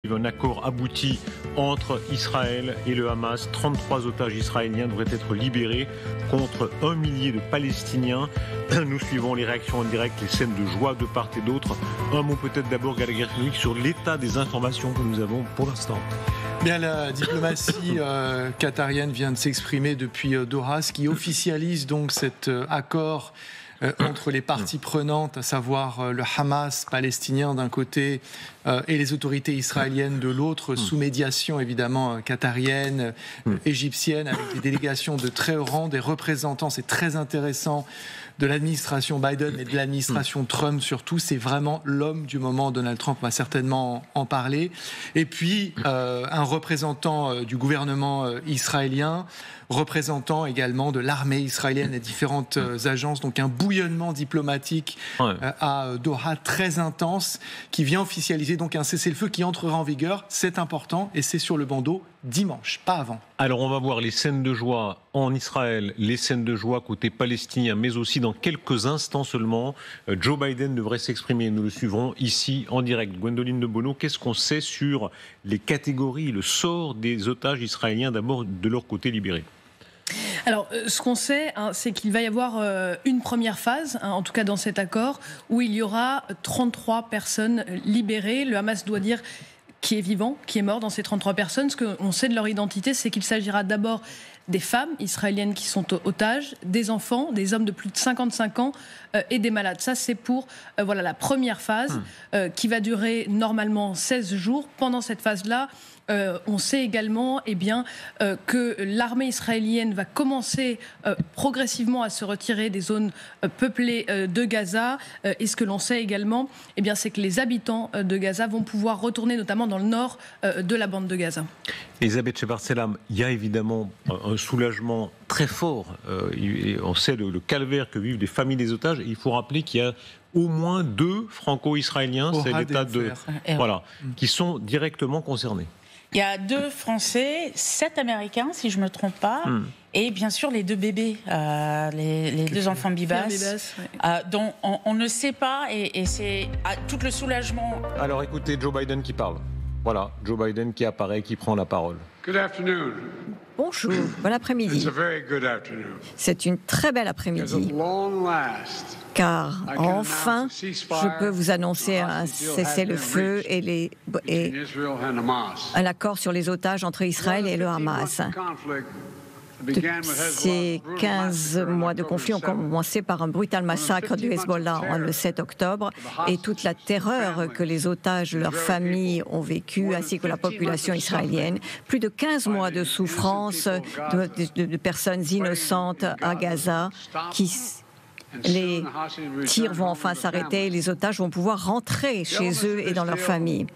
Un accord abouti entre Israël et le Hamas. 33 otages israéliens devraient être libérés contre 1 millier de Palestiniens. Nous suivons les réactions en direct, les scènes de joie de part et d'autre. Un mot peut-être d'abord, Gallagher Fenwick, sur l'état des informations que nous avons pour l'instant. Bien, la diplomatie qatarienne vient de s'exprimer depuis Doha, ce qui officialise donc cet accord entre les parties prenantes, à savoir le Hamas palestinien d'un côté et les autorités israéliennes de l'autre, sous médiation évidemment qatarienne, égyptienne, avec des délégations de très haut rang, des représentants, c'est très intéressant, de l'administration Biden et de l'administration Trump surtout. C'est vraiment l'homme du moment. Donald Trump va certainement en parler. Et puis un représentant du gouvernement israélien, représentant également de l'armée israélienne et différentes agences, donc un bouillonnement diplomatique à Doha très intense, qui vient officialiser donc un cessez-le-feu qui entrera en vigueur. C'est important et c'est sur le bandeau dimanche, pas avant. Alors on va voir les scènes de joie en Israël, les scènes de joie côté palestinien, mais aussi dans quelques instants seulement, Joe Biden devrait s'exprimer. Nous le suivrons ici en direct. Gwendoline de Bono, qu'est-ce qu'on sait sur les catégories, le sort des otages israéliens d'abord de leur côté libérés? Alors, ce qu'on sait, c'est qu'il va y avoir une première phase, en tout cas dans cet accord, où il y aura 33 personnes libérées. Le Hamas doit dire qui est vivant, qui est mort dans ces 33 personnes. Ce qu'on sait de leur identité, c'est qu'il s'agira d'abord des femmes israéliennes qui sont otages, des enfants, des hommes de plus de 55 ans et des malades. Ça, c'est pour la première phase qui va durer normalement 16 jours. Pendant cette phase-là, on sait également que l'armée israélienne va commencer progressivement à se retirer des zones peuplées de Gaza. Et ce que l'on sait également, c'est que les habitants de Gaza vont pouvoir retourner notamment dans le nord de la bande de Gaza. Elisabeth Shepard-Selam, il y a évidemment un soulagement très fort. On sait le calvaire que vivent les familles des otages. Et il faut rappeler qu'il y a au moins 2 franco-israéliens, c'est l'État qui sont directement concernés. Il y a 2 Français, 7 Américains, si je ne me trompe pas, et bien sûr les 2 bébés, les 2 enfants Bibas, dont on ne sait pas, et c'est tout le soulagement. Alors écoutez Joe Biden qui parle. Voilà, Joe Biden qui apparaît, qui prend la parole. Good afternoon. Bonjour, bon après-midi. C'est une très belle après-midi. Car enfin, je peux vous annoncer un cessez-le-feu et un accord sur les otages entre Israël et le Hamas. Ces 15 mois de conflit ont commencé par un brutal massacre du Hezbollah le 7 octobre et toute la terreur que les otages, leurs familles ont vécue, ainsi que la population israélienne. Plus de 15 mois de souffrance de personnes innocentes à Gaza les tirs vont enfin s'arrêter et les otages vont pouvoir rentrer chez eux et dans leurs familles.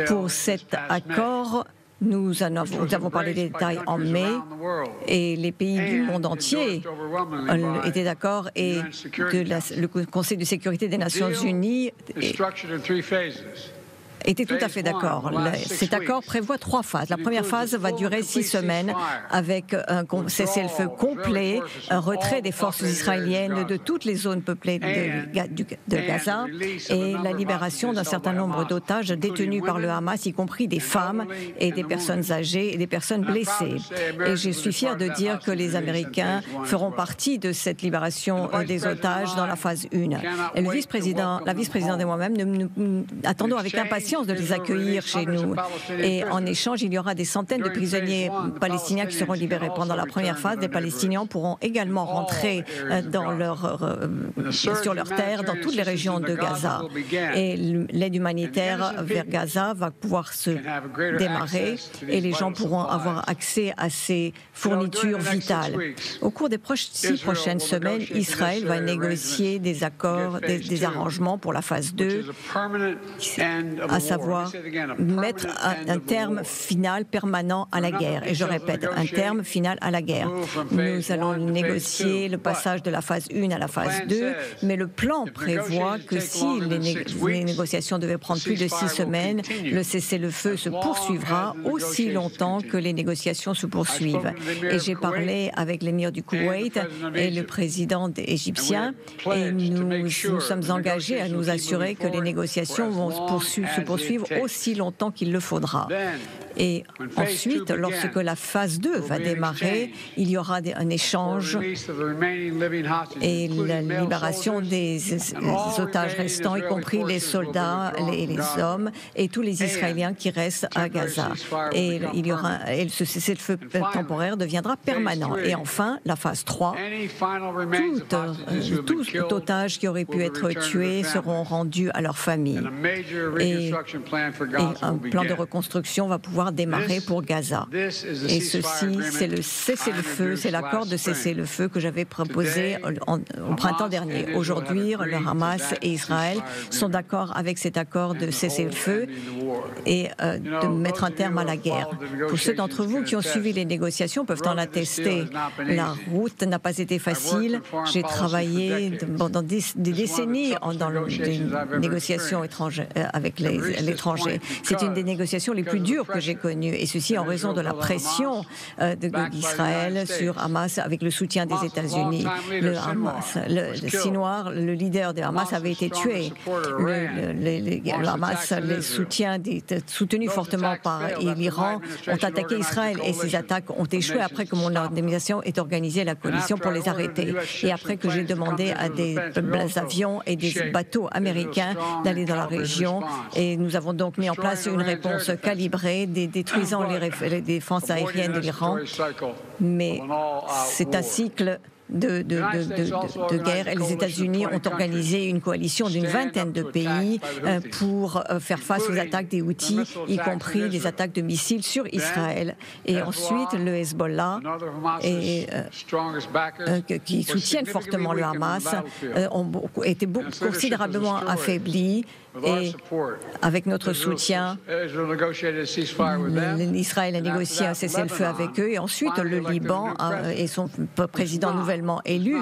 Pour cet accord, nous avons parlé des détails en mai et les pays du monde entier étaient d'accord et le Conseil de sécurité des Nations Unies était tout à fait d'accord. Cet accord prévoit 3 phases. La première phase va durer 6 semaines avec un cessez-le-feu complet, un retrait des forces israéliennes de toutes les zones peuplées de Gaza et la libération d'un certain nombre d'otages détenus par le Hamas, y compris des femmes et des personnes âgées et des personnes blessées. Et je suis fier de dire que les Américains feront partie de cette libération des otages dans la phase 1. Et la vice-présidente et moi-même, nous attendons avec impatience de les accueillir chez nous. Et en échange, il y aura des centaines de prisonniers palestiniens qui seront libérés. Pendant la première phase, des Palestiniens pourront également rentrer sur leur terre, dans toutes les régions de Gaza. Et l'aide humanitaire vers Gaza va pouvoir se démarrer et les gens pourront avoir accès à ces fournitures vitales. Au cours des 6 prochaines semaines, Israël va négocier des accords, des arrangements pour la phase 2, à savoir mettre un terme final permanent à la guerre. Et je répète, un terme final à la guerre. Nous allons négocier le passage de la phase 1 à la phase 2, mais le plan prévoit que si les négociations devaient prendre plus de 6 semaines, le cessez-le-feu se poursuivra aussi longtemps que les négociations se poursuivent. Et j'ai parlé avec l'émir du Koweït et le président égyptien, et nous sommes engagés à nous assurer que les négociations vont se poursuivre poursuivre aussi longtemps qu'il le faudra. Et ensuite, lorsque la phase 2 va démarrer, il y aura un échange et la libération des otages restants, y compris les soldats, les hommes et tous les Israéliens qui restent à Gaza. Et ce cessez-le-feu temporaire deviendra permanent. Et enfin, la phase 3, tout otage qui aurait pu être tué seront rendus à leur famille. Et un plan de reconstruction va pouvoir démarrer pour Gaza. Et ceci, c'est le cessez-le-feu, c'est l'accord de cessez-le-feu que j'avais proposé au printemps dernier. Aujourd'hui, le Hamas et Israël sont d'accord avec cet accord de cessez-le-feu et de mettre un terme à la guerre. Pour ceux d'entre vous qui ont suivi les négociations peuvent en attester. La route n'a pas été facile. J'ai travaillé pendant des décennies dans les négociations avec l'étranger. C'est une des négociations les plus dures que j'ai connues, et ceci en raison de la pression d'Israël sur Hamas avec le soutien des États-Unis. Le Sinoir, le leader de Hamas, avait été tué. Le Hamas, soutenu fortement par l'Iran, ont attaqué Israël, et ces attaques ont échoué après que mon organisation ait organisé la coalition pour les arrêter. Et après que j'ai demandé à des avions et des bateaux américains d'aller dans la région, et nous avons donc mis en place une réponse calibrée, détruisant les défenses aériennes de l'Iran. Mais c'est un cycle de guerre, et les États-Unis ont organisé une coalition d'une vingtaine de pays pour faire face aux attaques des Houthis, y compris des attaques de missiles sur Israël. Et ensuite, le Hezbollah, qui soutiennent fortement le Hamas, ont été considérablement affaiblis. Et avec notre soutien, Israël a négocié un cessez-le-feu avec eux, et ensuite le Liban et son président nouvellement élu,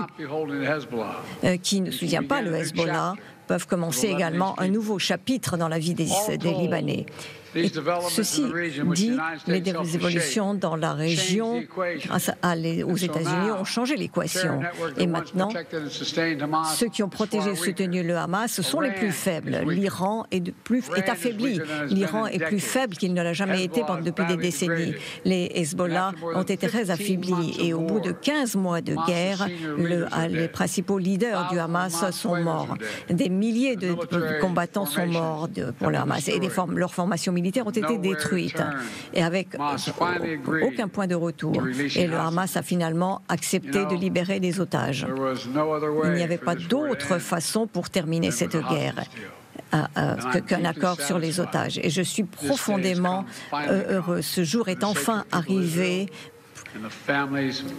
qui ne soutient pas le Hezbollah, peuvent commencer également un nouveau chapitre dans la vie des Libanais. Et ceci dit, les évolutions dans la région, grâce aux États-Unis, ont changé l'équation. Et maintenant, ceux qui ont protégé et soutenu le Hamas sont les plus faibles. L'Iran est affaibli. L'Iran est plus faible qu'il ne l'a jamais été depuis des décennies. Les Hezbollah ont été très affaiblis. Et au bout de 15 mois de guerre, les principaux leaders du Hamas sont morts. Des milliers de combattants sont morts pour le Hamas. Et leurs formations militaires ont été détruites, et avec aucun point de retour. Et le Hamas a finalement accepté de libérer des otages. Il n'y avait pas d'autre façon pour terminer cette guerre qu'un accord sur les otages. Et je suis profondément heureux. Ce jour est enfin arrivé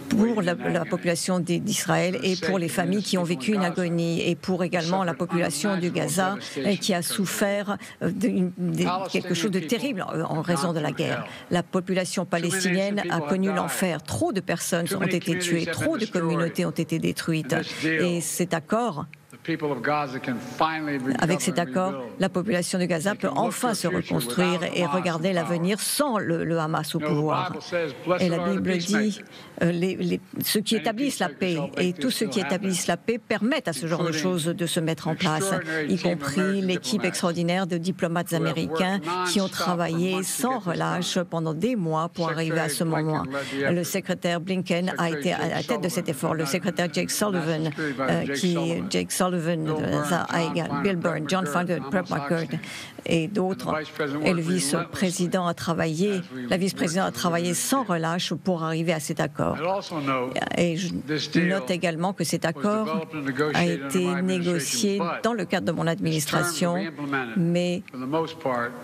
pour la population d'Israël et pour les familles qui ont vécu une agonie, et pour également la population du Gaza qui a souffert quelque chose de terrible en raison de la guerre. La population palestinienne a connu l'enfer. Trop de personnes ont été tuées, trop de communautés ont été détruites. Et cet accord, avec cet accord, la population de Gaza peut enfin se reconstruire et regarder l'avenir sans le Hamas au pouvoir. Et la Bible dit ceux qui établissent la paix, et tous ceux qui établissent la paix permettent à ce genre de choses de se mettre en place, y compris l'équipe extraordinaire de diplomates américains qui ont travaillé sans relâche pendant des mois pour arriver à ce moment. Le secrétaire Blinken a été à la tête de cet effort. Le secrétaire Jake Sullivan, Bill Burns, John Fugger, Prep McCurd et d'autres, et le vice-président a travaillé, la vice-présidente a travaillé sans relâche pour arriver à cet accord. Et je note également que cet accord a été négocié dans le cadre de mon administration, mais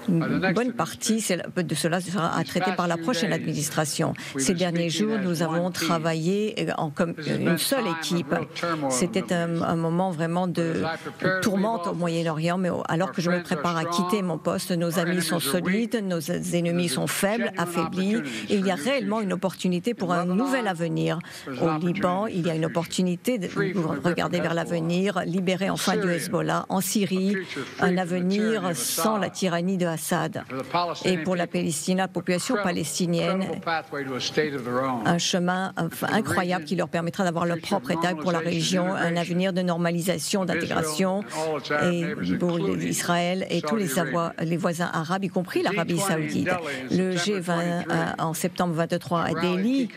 une bonne partie de cela sera traité par la prochaine administration. Ces derniers jours, nous avons travaillé comme une seule équipe. C'était un moment vraiment de tourmente au Moyen-Orient, mais alors que je me prépare à quitter mon poste, nos amis sont solides, nos ennemis sont faibles, affaiblis, et il y a réellement une opportunité pour un nouvel avenir. Au Liban, il y a une opportunité de regarder vers l'avenir, libérer enfin du Hezbollah. En Syrie, un avenir sans la tyrannie de Assad. Et pour la population palestinienne, un chemin incroyable qui leur permettra d'avoir leur propre État pour la région, un avenir de normalisation coopération, d'intégration et pour Israël et tous les voisins arabes, y compris l'Arabie saoudite. Le G20 en septembre 23 à Delhi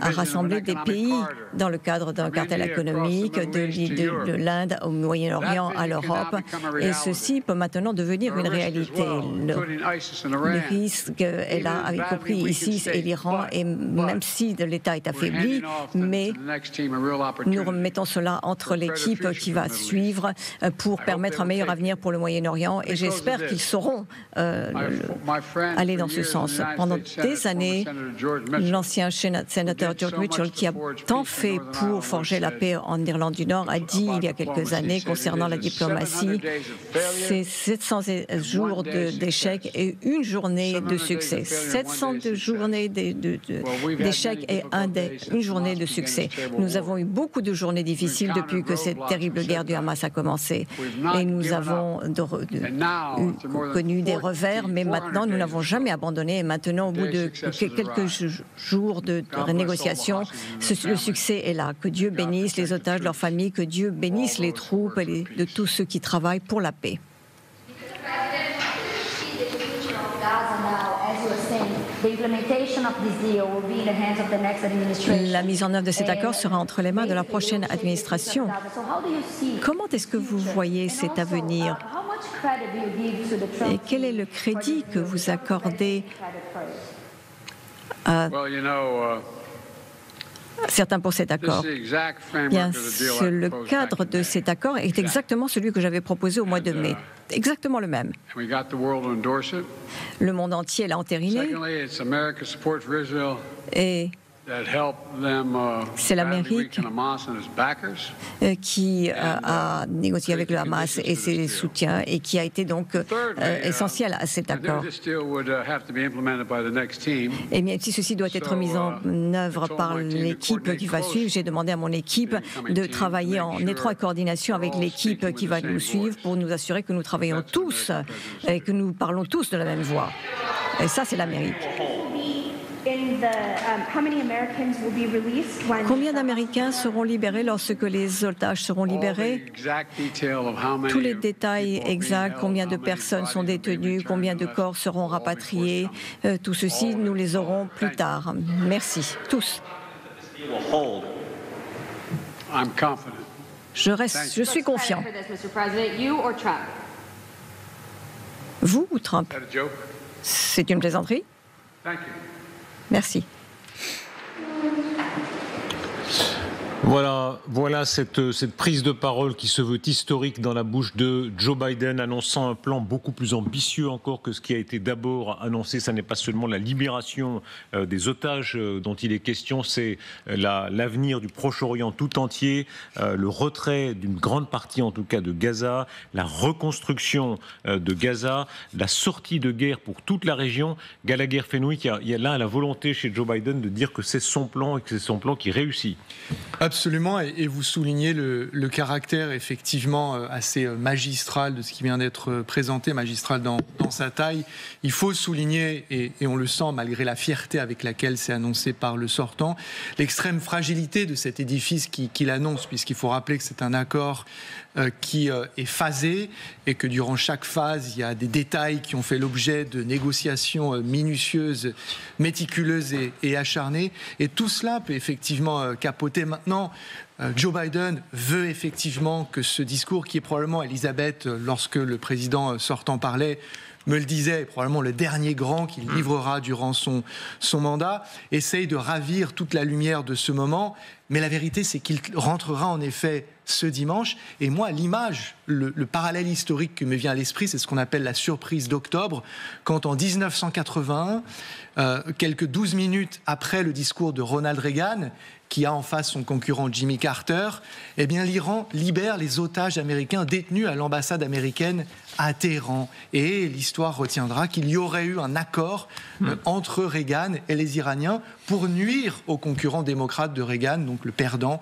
a rassemblé des pays dans le cadre d'un cartel économique de l'Inde au Moyen-Orient à l'Europe, et ceci peut maintenant devenir une réalité. Le risque est là, y compris ISIS et l'Iran, et même si l'État est affaibli, mais nous remettons cela entre l'équipe qui va suivre pour permettre un meilleur avenir pour le Moyen-Orient, et j'espère qu'ils sauront aller dans ce sens. Pendant des années, l'ancien sénateur George Mitchell, qui a tant fait pour forger la paix en Irlande du Nord, a dit il y a quelques années concernant la diplomatie, c'est 700 jours d'échecs et une journée de succès. 700 journées d'échecs et une journée de succès. Nous avons eu beaucoup de journées difficiles depuis que cette terrible guerre du Hamas a commencé. Et nous avons connu des revers, mais maintenant nous n'avons jamais abandonné. Et maintenant, au bout de quelques jours de négociations, le succès est là. Que Dieu bénisse les otages, leurs familles, que Dieu bénisse les troupes et de tous ceux qui travaillent pour la paix. La mise en œuvre de cet accord sera entre les mains de la prochaine administration. Comment est-ce que vous voyez cet avenir? Et quel est le crédit que vous accordez à certains pour cet accord? Bien, le cadre de cet accord est exactement celui que j'avais proposé au mois de mai. Exactement le même. Le monde entier l'a entériné. Et c'est l'Amérique qui a négocié avec le Hamas et ses soutiens et qui a été donc essentiel à cet accord. Et bien, si ceci doit être mis en œuvre par l'équipe qui va suivre, j'ai demandé à mon équipe de travailler en étroite coordination avec l'équipe qui va nous suivre pour nous assurer que nous travaillons tous et que nous parlons tous de la même voix. Et ça, c'est l'Amérique. Combien d'Américains seront libérés lorsque les otages seront libérés? Tous les détails exacts, combien de personnes sont détenues, combien de corps seront rapatriés, tout ceci, nous les aurons plus tard. Merci, tous. Je suis confiant. Vous ou Trump? C'est une plaisanterie? Merci. Voilà cette prise de parole qui se veut historique dans la bouche de Joe Biden, annonçant un plan beaucoup plus ambitieux encore que ce qui a été d'abord annoncé. Ça n'est pas seulement la libération des otages dont il est question, c'est l'avenir du Proche-Orient tout entier, le retrait d'une grande partie en tout cas de Gaza, la reconstruction de Gaza, la sortie de guerre pour toute la région. Gallagher Fenwick, il y a là la volonté chez Joe Biden de dire que c'est son plan et que c'est son plan qui réussit. Absolument, et vous soulignez le caractère effectivement assez magistral de ce qui vient d'être présenté, magistral dans sa taille. Il faut souligner, et on le sent malgré la fierté avec laquelle c'est annoncé par le sortant, l'extrême fragilité de cet édifice qu'il annonce, puisqu'il faut rappeler que c'est un accord qui est phasé et que durant chaque phase, il y a des détails qui ont fait l'objet de négociations minutieuses, méticuleuses et acharnées. Et tout cela peut effectivement capoter. Maintenant, Joe Biden veut effectivement que ce discours, qui est probablement, Elisabeth, lorsque le président sortant parlait, me le disait, probablement le dernier grand qu'il livrera durant son mandat, essaye de ravir toute la lumière de ce moment. Mais la vérité, c'est qu'il rentrera en effet ce dimanche. Et moi, l'image, le parallèle historique qui me vient à l'esprit, c'est ce qu'on appelle la surprise d'octobre, quand en 1981, quelques 12 minutes après le discours de Ronald Reagan, qui a en face son concurrent Jimmy Carter, eh bien l'Iran libère les otages américains détenus à l'ambassade américaine à Téhéran. Et l'histoire retiendra qu'il y aurait eu un accord entre Reagan et les Iraniens pour nuire au concurrent démocrate de Reagan, donc le perdant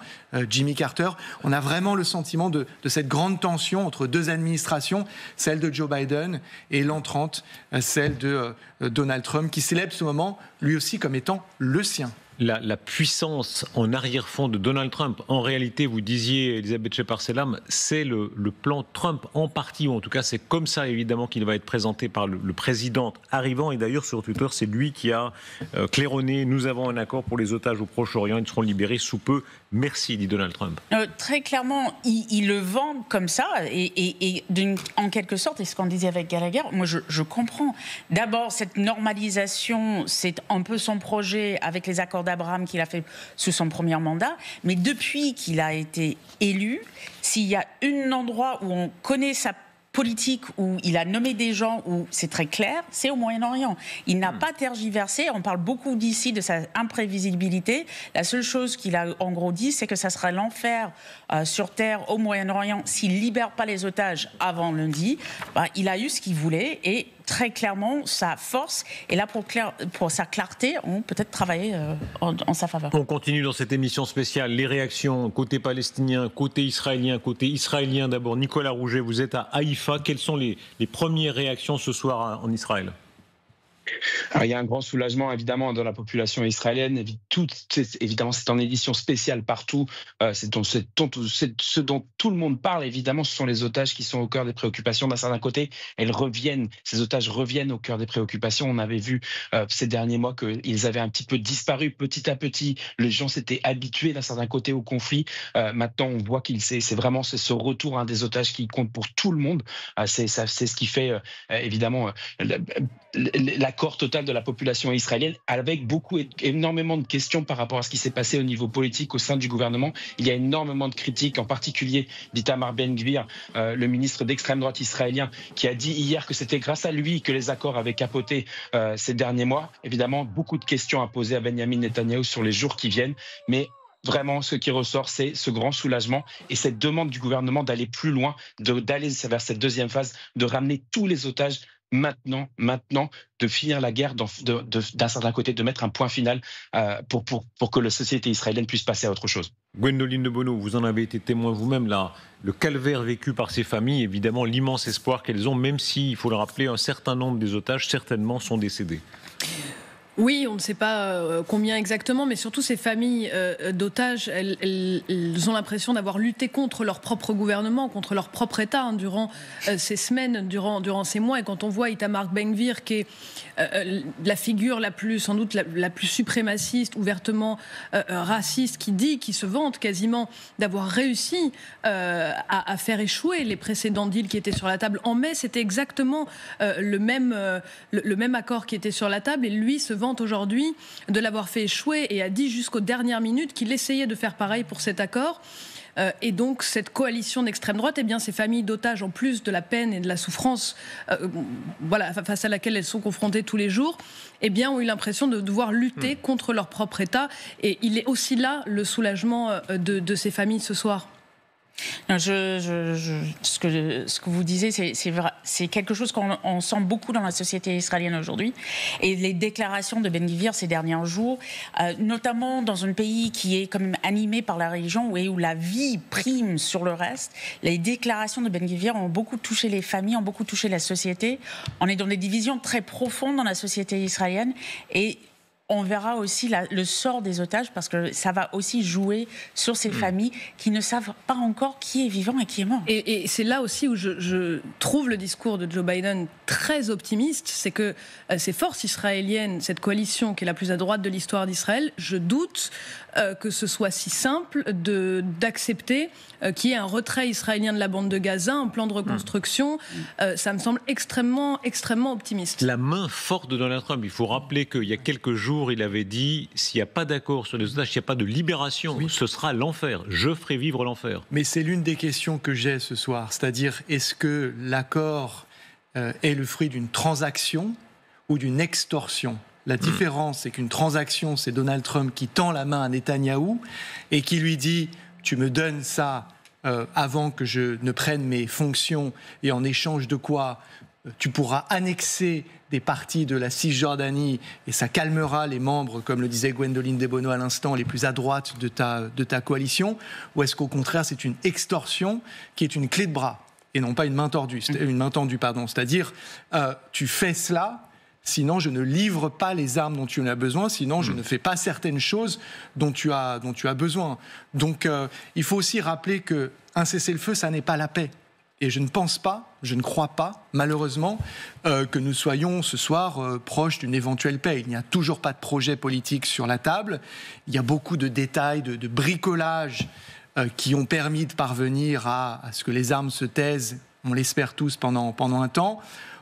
Jimmy Carter. On a vraiment le sentiment de cette grande tension entre deux administrations, celle de Joe Biden et l'entrante, celle de Donald Trump, qui célèbre ce moment lui aussi comme étant le sien. la puissance en arrière-fond de Donald Trump. En réalité, vous disiez, Elisabeth Shepard-Selam, c'est le plan Trump en partie, ou en tout cas c'est comme ça évidemment qu'il va être présenté par le président arrivant. Et d'ailleurs sur Twitter, c'est lui qui a claironné, nous avons un accord pour les otages au Proche-Orient, ils seront libérés sous peu. Merci, dit Donald Trump. Très clairement, il le vend comme ça, et en quelque sorte, et ce qu'on disait avec Gallagher, moi je comprends. D'abord, cette normalisation, c'est un peu son projet avec les accords d'Abraham qu'il a fait sous son premier mandat, mais depuis qu'il a été élu, s'il y a un endroit où on connaît sa politique, où il a nommé des gens, où c'est très clair, c'est au Moyen-Orient. Il n'a pas tergiversé. On parle beaucoup d'ici de sa imprévisibilité. La seule chose qu'il a en gros dit, c'est que ça sera l'enfer sur Terre au Moyen-Orient s'il ne libère pas les otages avant lundi. Il a eu ce qu'il voulait, et très clairement, sa force, et là pour sa clarté, on peut peut-être travailler en sa faveur. On continue dans cette émission spéciale. Les réactions côté palestinien, côté israélien d'abord. Nicolas Rouget, vous êtes à Haïfa. Quelles sont les premières réactions ce soir en Israël ? Alors, il y a un grand soulagement évidemment dans la population israélienne. Évidemment, c'est en édition spéciale partout. C'est ce dont tout le monde parle. Évidemment, ce sont les otages qui sont au cœur des préoccupations. D'un certain côté, ces otages reviennent au cœur des préoccupations. On avait vu ces derniers mois qu'ils avaient un petit peu disparu petit à petit. Les gens s'étaient habitués d'un certain côté au conflit. Maintenant, on voit c'est vraiment ce retour des otages qui compte pour tout le monde. C'est ce qui fait évidemment l'accord total de la population israélienne, avec énormément de questions par rapport à ce qui s'est passé au niveau politique au sein du gouvernement. Il y a énormément de critiques, en particulier d'Itamar Ben-Gvir, le ministre d'extrême droite israélien, qui a dit hier que c'était grâce à lui que les accords avaient capoté ces derniers mois. Évidemment, beaucoup de questions à poser à Benjamin Netanyahou sur les jours qui viennent, mais vraiment, ce qui ressort, c'est ce grand soulagement et cette demande du gouvernement d'aller plus loin, d'aller vers cette deuxième phase, de ramener tous les otages maintenant, de finir la guerre d'un certain côté, de mettre un point final pour que la société israélienne puisse passer à autre chose. Gwendoline de Bono, vous en avez été témoin vous-même, là, le calvaire vécu par ces familles, évidemment l'immense espoir qu'elles ont, même si, il faut le rappeler, un certain nombre des otages certainement sont décédés. Oui, on ne sait pas combien exactement, mais surtout ces familles d'otages, elles ont l'impression d'avoir lutté contre leur propre gouvernement, contre leur propre État durant ces semaines, durant ces mois. Et quand on voit Itamar Ben-Gvir, qui est la figure sans doute la plus suprémaciste, ouvertement raciste, qui se vante quasiment d'avoir réussi à faire échouer les précédents deals qui étaient sur la table. En mai, c'était exactement le même accord qui était sur la table, et lui se vante aujourd'hui de l'avoir fait échouer et a dit jusqu'aux dernières minutes qu'il essayait de faire pareil pour cet accord. Et donc cette coalition d'extrême droite, ces familles d'otages, en plus de la peine et de la souffrance face à laquelle elles sont confrontées tous les jours, ont eu l'impression de devoir lutter contre leur propre État. Et il est aussi là le soulagement de ces familles ce soir. Non, ce que vous disiez, c'est quelque chose qu'on sent beaucoup dans la société israélienne aujourd'hui. Et les déclarations de Ben-Gvir ces derniers jours, notamment dans un pays qui est quand même animé par la religion où la vie prime sur le reste, les déclarations de Ben-Gvir ont beaucoup touché les familles, ont beaucoup touché la société. On est dans des divisions très profondes dans la société israélienne, et on verra aussi le sort des otages, parce que ça va aussi jouer sur ces familles qui ne savent pas encore qui est vivant et qui est mort. Et c'est là aussi où je trouve le discours de Joe Biden très optimiste, c'est que ces forces israéliennes, cette coalition qui est la plus à droite de l'histoire d'Israël, je doute que ce soit si simple d'accepter qu'il y ait un retrait israélien de la bande de Gaza, un plan de reconstruction. Ça me semble extrêmement optimiste. La main forte de Donald Trump, il faut rappeler qu'il y a quelques jours, il avait dit, s'il n'y a pas d'accord sur les otages, s'il n'y a pas de libération, ce sera l'enfer. Je ferai vivre l'enfer. Mais c'est l'une des questions que j'ai ce soir, c'est-à-dire, est-ce que l'accord est le fruit d'une transaction ou d'une extorsion ? La différence, c'est qu'une transaction, c'est Donald Trump qui tend la main à Netanyahou et qui lui dit « tu me donnes ça avant que je ne prenne mes fonctions et en échange de quoi tu pourras annexer des parties de la Cisjordanie et ça calmera les membres, comme le disait Gwendoline de Bono à l'instant, les plus à droite de ta coalition » ou est-ce qu'au contraire c'est une extorsion qui est une clé de bras et non pas une main tendue, c'est-à-dire tu fais cela sinon je ne livre pas les armes dont tu en as besoin, sinon je ne fais pas certaines choses dont tu as besoin. Donc il faut aussi rappeler qu'un cessez-le-feu, ça n'est pas la paix. Et je ne crois pas, malheureusement, que nous soyons ce soir proches d'une éventuelle paix. Il n'y a toujours pas de projet politique sur la table. Il y a beaucoup de détails, de bricolage qui ont permis de parvenir à ce que les armes se taisent, on l'espère tous, pendant un temps.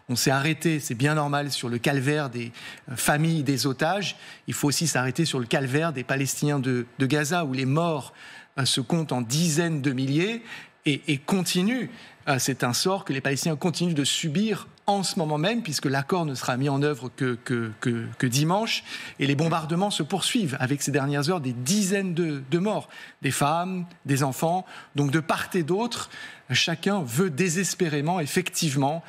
On s'est arrêté, c'est bien normal, sur le calvaire des familles des otages. Il faut aussi s'arrêter sur le calvaire des Palestiniens de Gaza, où les morts se comptent en dizaines de milliers et continuent. C'est un sort que les Palestiniens continuent de subir en ce moment même, puisque l'accord ne sera mis en œuvre que dimanche. Et les bombardements se poursuivent avec ces dernières heures, des dizaines de morts, des femmes, des enfants. Donc de part et d'autre, chacun veut désespérément, effectivement,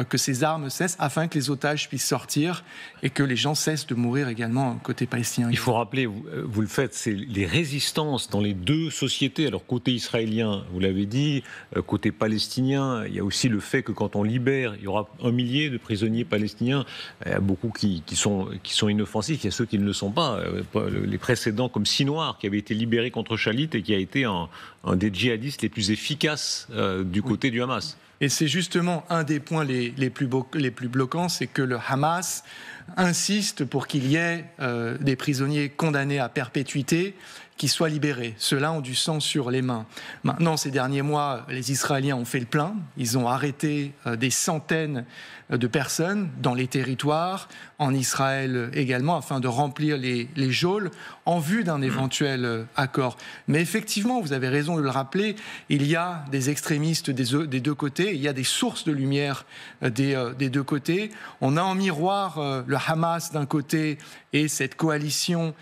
que ces armes cessent afin que les otages puissent sortir et que les gens cessent de mourir également côté palestinien. Il faut rappeler, vous le faites, c'est les résistances dans les deux sociétés. Alors côté israélien, vous l'avez dit, côté palestinien, il y a aussi le fait que quand on libère, il y aura 1 millier de prisonniers palestiniens. Il y a beaucoup qui sont inoffensifs, il y a ceux qui ne le sont pas. Les précédents, comme Sinoir, qui avait été libéré contre Shalit et qui a été un des djihadistes les plus efficaces du côté du Hamas. Et c'est justement un des points les plus bloquants, c'est que le Hamas insiste pour qu'il y ait des prisonniers condamnés à perpétuité qui soient libérés. Ceux-là ont du sang sur les mains. Maintenant, ces derniers mois, les Israéliens ont fait le plein. Ils ont arrêté des centaines de personnes dans les territoires, en Israël également, afin de remplir les geôles en vue d'un éventuel accord. Mais effectivement, vous avez raison de le rappeler, il y a des extrémistes des deux côtés, il y a des sources de lumière des deux côtés. On a en miroir le Hamas d'un côté et cette coalition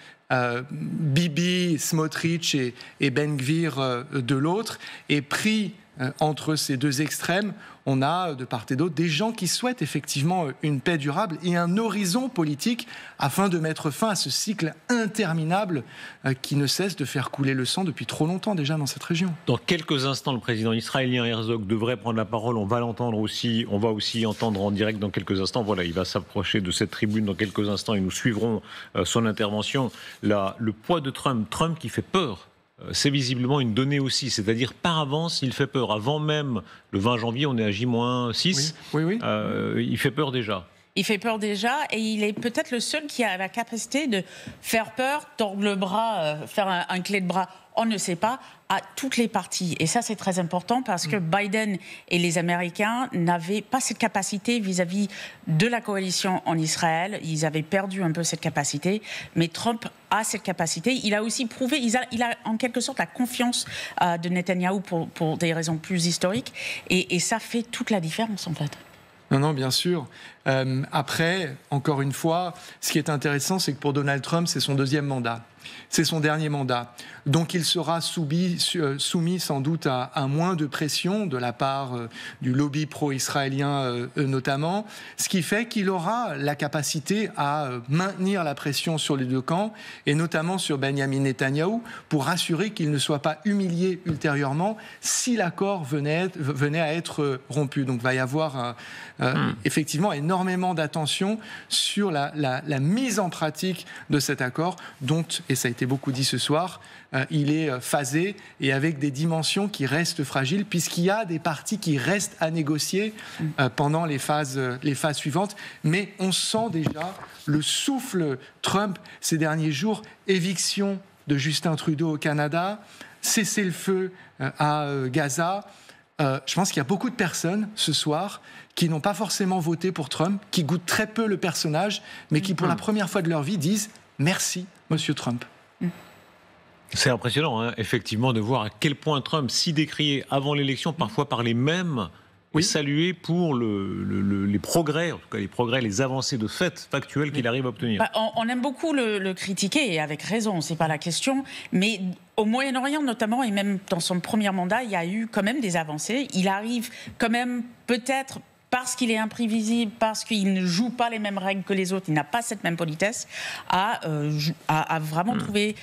Bibi, Smotrich et Ben Gvir de l'autre, et pris entre ces deux extrêmes, on a de part et d'autre des gens qui souhaitent effectivement une paix durable et un horizon politique afin de mettre fin à ce cycle interminable qui ne cesse de faire couler le sang depuis trop longtemps déjà dans cette région. Dans quelques instants, le président israélien Herzog devrait prendre la parole. On va l'entendre aussi, on va aussi entendre en direct dans quelques instants. Voilà, il va s'approcher de cette tribune dans quelques instants et nous suivrons son intervention. Le poids de Trump qui fait peur. C'est visiblement une donnée aussi, c'est-à-dire par avance, il fait peur. Avant même le 20 janvier, on est à J-6. Oui. Il fait peur déjà. Il fait peur déjà et il est peut-être le seul qui a la capacité de faire peur, tordre le bras, faire un clé de bras, on ne sait pas, à toutes les parties. Et ça, c'est très important parce que Biden et les Américains n'avaient pas cette capacité vis-à-vis de la coalition en Israël. Ils avaient perdu un peu cette capacité, mais Trump a cette capacité. Il a aussi prouvé, il a en quelque sorte la confiance de Netanyahou pour des raisons plus historiques. Et ça fait toute la différence, en fait. Non, bien sûr. Après, encore une fois, ce qui est intéressant, c'est que pour Donald Trump, c'est son deuxième mandat. C'est son dernier mandat. Donc il sera soumis sans doute à moins de pression de la part du lobby pro-israélien notamment, ce qui fait qu'il aura la capacité à maintenir la pression sur les deux camps, et notamment sur Benjamin Netanyahou, pour assurer qu'il ne soit pas humilié ultérieurement si l'accord venait à être rompu. Donc il va y avoir effectivement énormément d'attention sur la mise en pratique de cet accord, dont, et ça a été beaucoup dit ce soir, il est phasé et avec des dimensions qui restent fragiles, puisqu'il y a des parties qui restent à négocier pendant les phases suivantes. Mais on sent déjà le souffle Trump ces derniers jours. Éviction de Justin Trudeau au Canada, cessez-le-feu à Gaza. Je pense qu'il y a beaucoup de personnes ce soir qui n'ont pas forcément voté pour Trump, qui goûtent très peu le personnage, mais qui pour la première fois de leur vie disent « Merci, Monsieur Trump ». C'est impressionnant, hein, effectivement, de voir à quel point Trump, si décrié avant l'élection, parfois par les mêmes, est salué pour les progrès, en tout cas les progrès, les avancées de fait factuelles qu'il arrive à obtenir. On aime beaucoup le critiquer, et avec raison, c'est pas la question, mais au Moyen-Orient notamment, et même dans son premier mandat, il y a eu quand même des avancées. Il arrive quand même, peut-être parce qu'il est imprévisible, parce qu'il ne joue pas les mêmes règles que les autres, il n'a pas cette même politesse, à vraiment trouver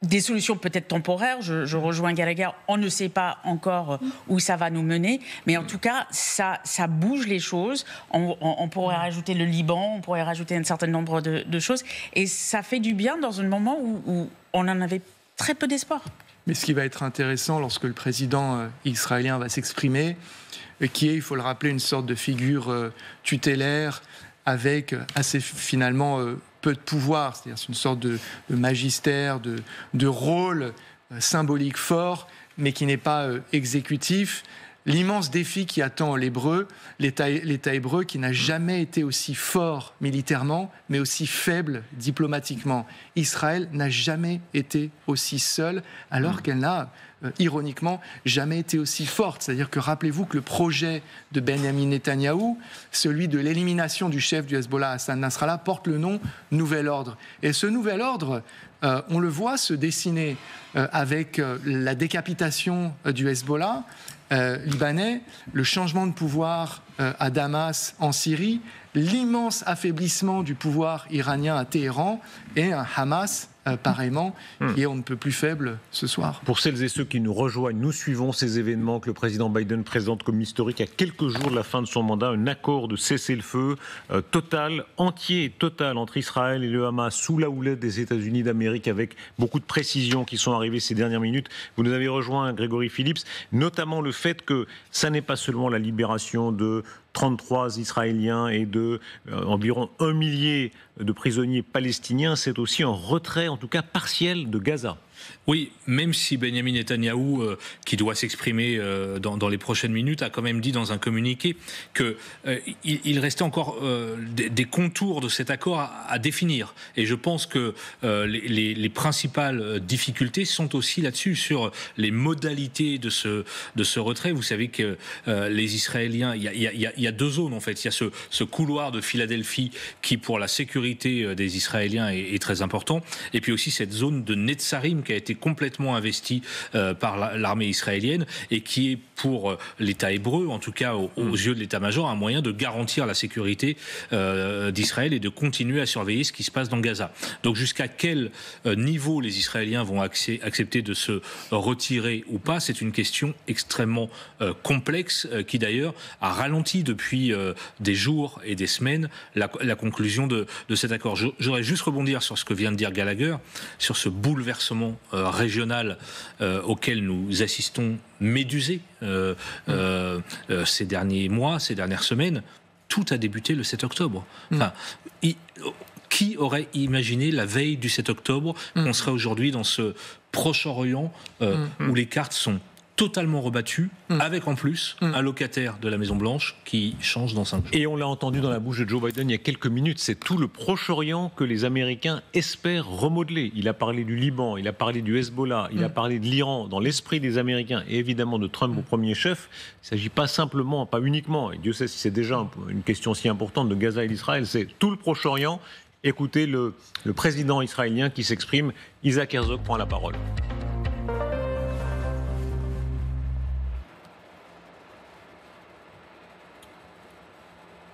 des solutions peut-être temporaires. Je rejoins Gallagher. On ne sait pas encore où ça va nous mener, mais en tout cas, ça bouge les choses. On pourrait rajouter le Liban, on pourrait rajouter un certain nombre de choses, et ça fait du bien dans un moment où on en avait très peu d'espoir. Mais ce qui va être intéressant lorsque le président israélien va s'exprimer, qui est, il faut le rappeler, une sorte de figure tutélaire avec assez finalement peu de pouvoir, c'est-à-dire c'est une sorte de magistère, de rôle symbolique fort, mais qui n'est pas exécutif. L'immense défi qui attend l'État hébreu, qui n'a jamais été aussi fort militairement, mais aussi faible diplomatiquement. Israël n'a jamais été aussi seule, alors qu'elle n'a, ironiquement, jamais été aussi forte. C'est-à-dire que rappelez-vous que le projet de Benjamin Netanyahou, celui de l'élimination du chef du Hezbollah, Hassan Nasrallah, porte le nom Nouvel Ordre. Et ce Nouvel Ordre, on le voit se dessiner avec la décapitation du Hezbollah libanais, le changement de pouvoir à Damas en Syrie, l'immense affaiblissement du pouvoir iranien à Téhéran et un Hamas pareillement, qui est on ne peut plus faible ce soir. Pour celles et ceux qui nous rejoignent, nous suivons ces événements que le président Biden présente comme historiques à quelques jours de la fin de son mandat, un accord de cessez-le-feu total, entier et total entre Israël et le Hamas sous la houlette des États-Unis d'Amérique, avec beaucoup de précisions qui sont arrivées ces dernières minutes. Vous nous avez rejoint, Grégory Phillips, notamment le fait que ça n'est pas seulement la libération de 33 Israéliens et de environ 1 millier de prisonniers palestiniens, c'est aussi un retrait, en tout cas partiel, de Gaza. Oui, même si Benjamin Netanyahou, qui doit s'exprimer dans les prochaines minutes, a quand même dit dans un communiqué qu'il restait encore des contours de cet accord à définir. Et je pense que les principales difficultés sont aussi là-dessus, sur les modalités de ce retrait. Vous savez que les Israéliens, il y a deux zones en fait. Il y a ce couloir de Philadelphie qui, pour la sécurité des Israéliens, est très important. Et puis aussi cette zone de Netzarim qui a été complètement investie par l'armée israélienne et qui est pour l'État hébreu, en tout cas aux yeux de l'état-major, un moyen de garantir la sécurité d'Israël et de continuer à surveiller ce qui se passe dans Gaza. Donc jusqu'à quel niveau les Israéliens vont accepter de se retirer ou pas, c'est une question extrêmement complexe qui d'ailleurs a ralenti depuis des jours et des semaines la conclusion de cet accord. J'aurais juste rebondir sur ce que vient de dire Gallagher, sur ce bouleversement régional auquel nous assistons médusés ces derniers mois, ces dernières semaines. Tout a débuté le 7 octobre. Enfin, qui aurait imaginé la veille du 7 octobre qu'on serait aujourd'hui dans ce Proche-Orient où les cartes sont totalement rebattu, avec en plus un locataire de la Maison-Blanche qui change dans 5 jours. Et on l'a entendu dans la bouche de Joe Biden il y a quelques minutes, c'est tout le Proche-Orient que les Américains espèrent remodeler. Il a parlé du Liban, il a parlé du Hezbollah, il a parlé de l'Iran. Dans l'esprit des Américains et évidemment de Trump au premier chef, il ne s'agit pas simplement, pas uniquement, et Dieu sait si c'est déjà une question si importante de Gaza et d'Israël, c'est tout le Proche-Orient. Écoutez le président israélien qui s'exprime. Isaac Herzog prend la parole.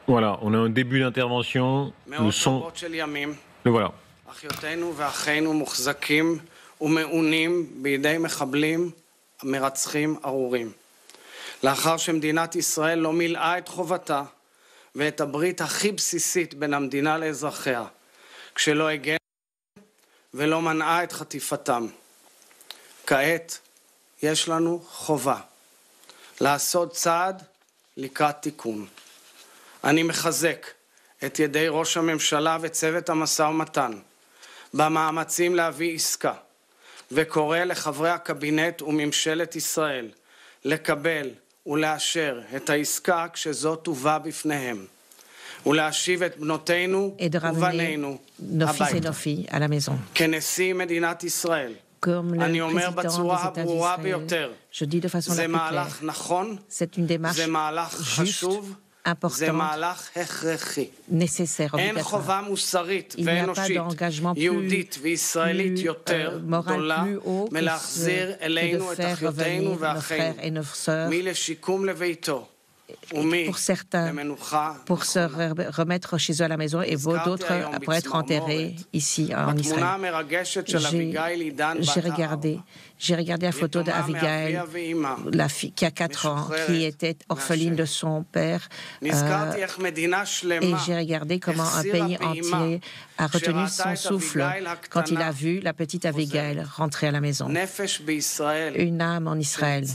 Voilà, on a un début d'intervention. Le son. Le voilà. אחיותינו ואחינו מוחזקים ומעונים בידי מחבלים מרצחים ארורים. לאחר שמדינת ישראל לא מילאה את חובתה ואת הברית הכי בסיסית בין המדינה לאזרחיה, כשלא הגנה ולא מנעה את חטיפתם. כעת יש לנו חובה לעשות צעד לקראת תיקון. אני מחזק את ידי ראש הממשלה וצוות המשא ומתן במאמצים להביא עסקה, וקורא לחברי הקבינט וממשלת ישראל לקבל ולאשר את העסקה כשזו תובא בפניהם, ולהשיב את בנותינו ובנינו הביתה. כנשיא מדינת ישראל, אני אומר בצורה הברורה ביותר, זה מהלך נכון, זה מהלך חשוב, זה מהלך הכרחי. אין חובה מוסרית ואנושית, יהודית וישראלית יותר גדולה מלהחזיר אלינו את אחיותינו ואחינו, מי לשיקום לביתו, pour certains, pour se remettre chez eux à la maison, et d'autres pour être enterrés ici en Israël. J'ai regardé la photo d'Abigail, la fille qui a 4 ans, qui était orpheline de son père, et j'ai regardé comment un pays entier a retenu son souffle quand il a vu la petite Abigail rentrer à la maison. Une âme en Israël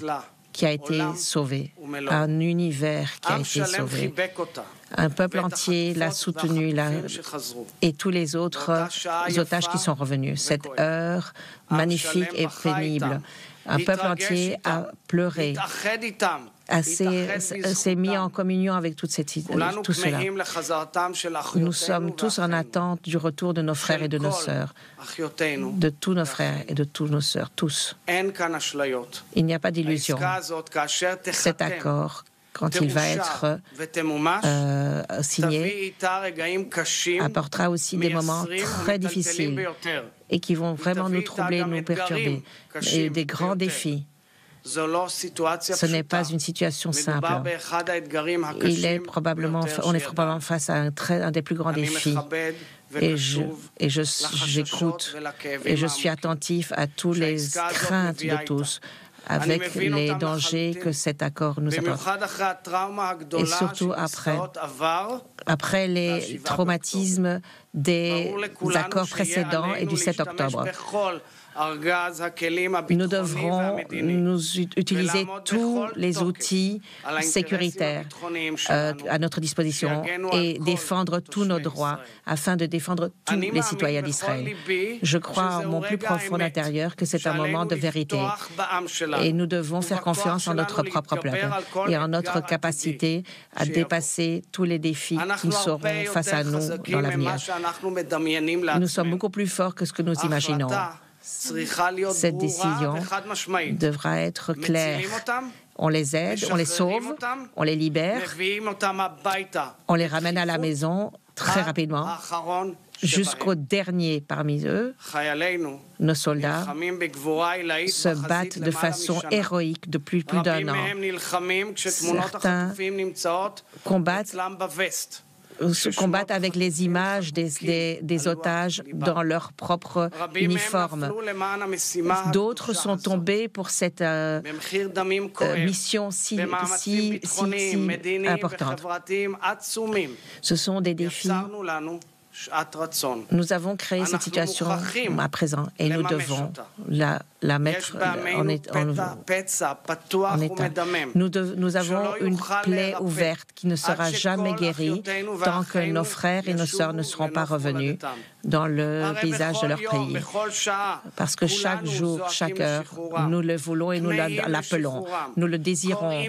qui a été sauvée, un univers qui a été sauvé. Un peuple entier l'a soutenu, et tous les autres otages qui sont revenus. Cette heure magnifique et pénible, un peuple entier a pleuré, s'est mis en communion avec tout cela. Nous sommes tous en attente du retour de nos frères et de nos sœurs, de tous nos frères et de toutes nos sœurs, tous. Il n'y a pas d'illusion. Cet accord, quand il va être signé, apportera aussi des moments très difficiles et qui vont vraiment nous troubler, nous perturber, et des grands défis. Ce n'est pas une situation simple. On est probablement face à un des plus grands défis. Et j'écoute et je suis attentif à toutes les craintes de tous, avec les dangers que cet accord nous apporte. Et surtout après les traumatismes des accords précédents et du 7 octobre. Nous devrons utiliser tous les outils sécuritaires à notre disposition et défendre tous nos droits afin de défendre tous les citoyens d'Israël. Je crois en mon plus profond intérieur que c'est un moment de vérité et nous devons faire confiance en notre propre peuple et en notre capacité à dépasser tous les défis qui seront face à nous dans l'avenir. Nous sommes beaucoup plus forts que ce que nous imaginons. Cette décision devra être claire. On les aide, on les sauve, on les libère, on les ramène à la maison très rapidement, jusqu'au dernier parmi eux. Nos soldats se battent de façon héroïque depuis plus d'1 an. Certains combattent avec les images des otages dans leur propre uniforme. D'autres sont tombés pour cette mission si importante. Ce sont des défis. Nous avons créé cette situation à présent et nous devons la mettre en état. Nous avons une plaie ouverte qui ne sera jamais guérie tant que nos frères et nos sœurs ne seront pas revenus dans le paysage de leur pays. Parce que chaque jour, chaque heure, nous le voulons et nous l'appelons. Nous le désirons.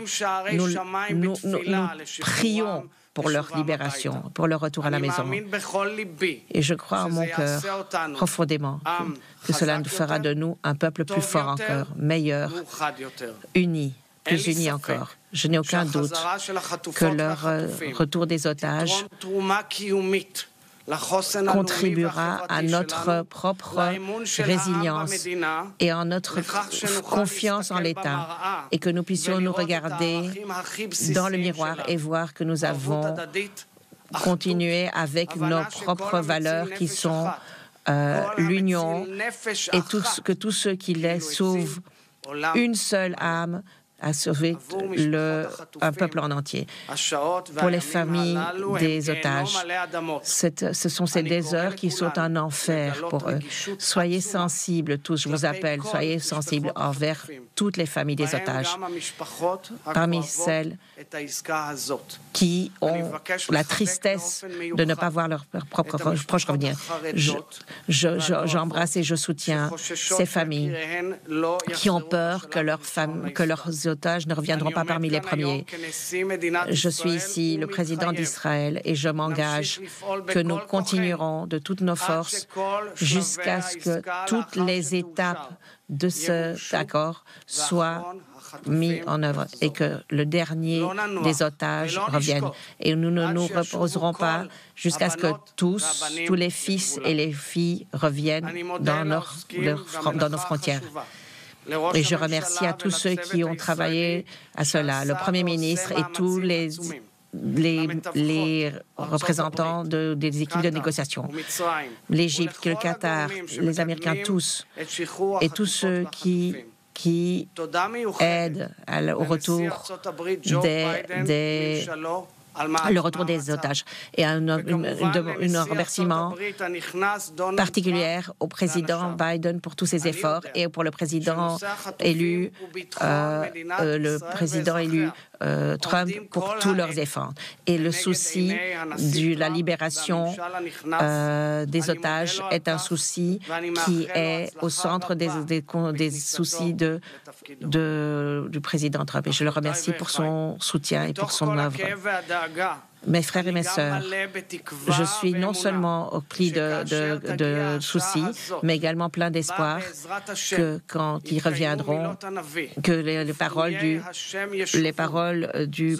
Nous prions pour leur libération, pour leur retour à la maison. Et je crois en mon cœur profondément que cela fera de nous un peuple plus fort encore, meilleur, uni, plus uni encore. Je n'ai aucun doute que leur retour des otages contribuera à notre propre résilience et à notre confiance en l'État et que nous puissions nous regarder dans le miroir et voir que nous avons continué avec nos propres valeurs qui sont l'union et que tous ceux qui les sauvent, une seule âme à sauver un peuple en entier. Pour les familles des otages, ce sont des heures qui sont un enfer pour eux. Soyez sensibles tous, je vous appelle, soyez sensibles envers toutes les familles des otages, parmi celles qui ont la tristesse de ne pas voir leurs propres proches revenir. J'embrasse et je soutiens ces familles qui ont peur que leurs otages ne reviendront pas parmi les premiers. Je suis ici le président d'Israël et je m'engage que nous continuerons de toutes nos forces jusqu'à ce que toutes les étapes de cet accord soient mis en œuvre et que le dernier des otages revienne. Et nous ne nous reposerons pas jusqu'à ce que tous les fils et les filles reviennent dans nos frontières. Et je remercie à tous ceux qui ont travaillé à cela, le Premier ministre et tous les représentants des équipes de négociation, l'Égypte, le Qatar, les Américains, tous, et tous ceux qui aident au retour le retour des otages. Et un remerciement particulier au président Biden pour tous ses efforts et pour le président élu, Trump pour tous leurs efforts. Et le souci de la libération des otages est un souci qui est au centre des soucis du président Trump. Et je le remercie pour son soutien et pour son œuvre. Mes frères et mes sœurs, je suis non seulement au pli de soucis, mais également plein d'espoir que quand ils reviendront, que les paroles du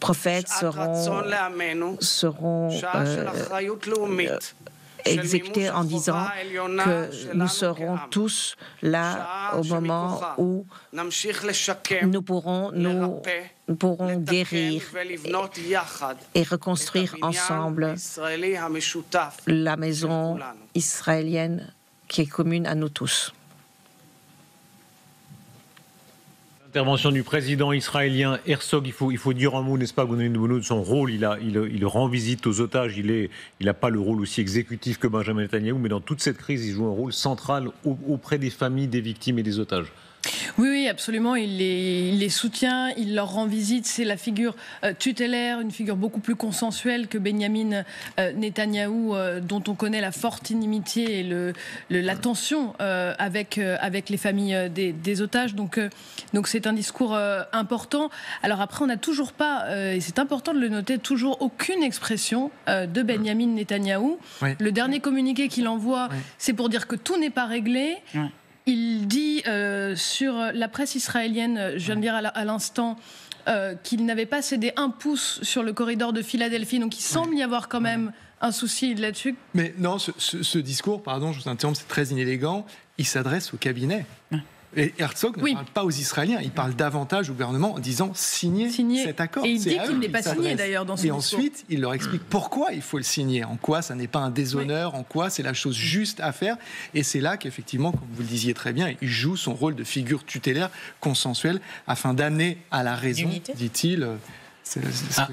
prophète seront exécutés en disant que nous serons tous là au moment où nous pourrons guérir et reconstruire ensemble la maison israélienne qui est commune à nous tous. Intervention du président israélien Herzog, il faut dire un mot, n'est-ce pas, Gwendoline de Bono, de son rôle. Il rend visite aux otages. Il n'a pas le rôle aussi exécutif que Benjamin Netanyahou, mais dans toute cette crise, il joue un rôle central auprès des familles, des victimes et des otages. Oui, absolument. Il les soutient, il leur rend visite. C'est la figure tutélaire, une figure beaucoup plus consensuelle que Benjamin Netanyahou, dont on connaît la forte inimitié et la tension avec les familles des otages. Donc c'est un discours important. Alors après, on n'a toujours pas, et c'est important de le noter, toujours aucune expression de Benjamin Netanyahou. Oui. Le dernier communiqué qu'il envoie, c'est pour dire que tout n'est pas réglé. Oui. Il dit sur la presse israélienne, je viens de dire à l'instant, qu'il n'avait pas cédé un pouce sur le corridor de Philadelphie. Donc il semble y avoir quand même un souci là-dessus. Mais non, ce discours, pardon, je vous interromps, c'est très inélégant. Il s'adresse au cabinet. Et Herzog ne parle pas aux Israéliens, il parle davantage au gouvernement en disant signez cet accord. Et il dit qu'il n'est pas signé d'ailleurs dans son discours. Et ensuite, il leur explique pourquoi il faut le signer, en quoi ça n'est pas un déshonneur, en quoi c'est la chose juste à faire. Et c'est là qu'effectivement, comme vous le disiez très bien, il joue son rôle de figure tutélaire, consensuelle, afin d'amener à la raison, dit-il.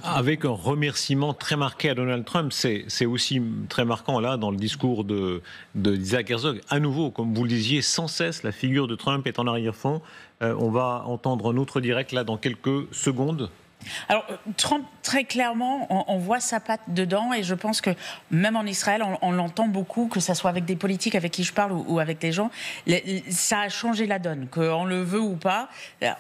Avec un remerciement très marqué à Donald Trump, c'est aussi très marquant là dans le discours d'Isaac Herzog. À nouveau, comme vous le disiez, sans cesse la figure de Trump est en arrière-fond. On va entendre un autre direct là dans quelques secondes. Alors, Trump, très clairement, on voit sa patte dedans et je pense que même en Israël, on l'entend beaucoup, que ce soit avec des politiques avec qui je parle ou avec des gens, ça a changé la donne, qu'on le veut ou pas.